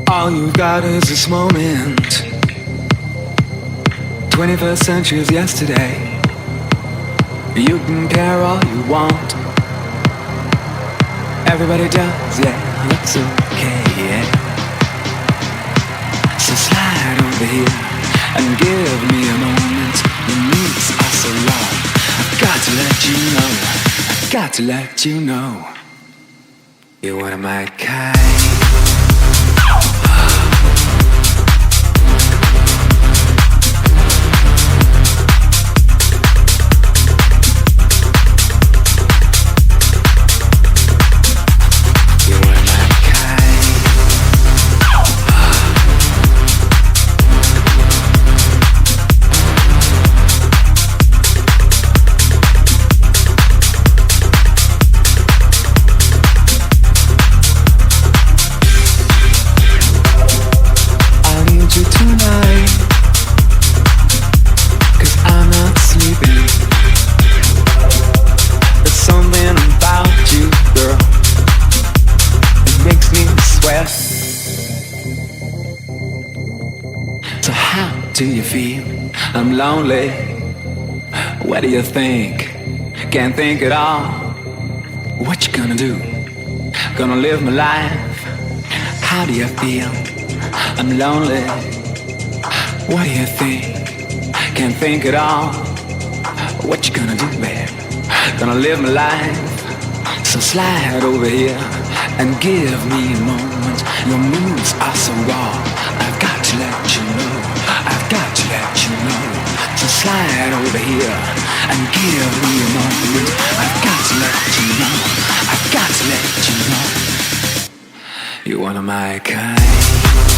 All you got is this moment. 21st century is yesterday. You can care all you want. Everybody does, yeah, it's okay, yeah. So slide over here and give me a moment. Your needs are so long. I've got to let you know. I've got to let you know. You're one of my kind. Do you feel I'm lonely? What do you think? Can't think at all. What you gonna do? Gonna live my life? How do you feel? I'm lonely. What do you think? Can't think at all. What you gonna do, babe? Gonna live my life. So slide over here and give me a moment. Your moves are so raw. I've got to let you know. I've got to let you know. So slide over here and give me a moment. I've got to let you know. I've got to let you know. You're one of my kind.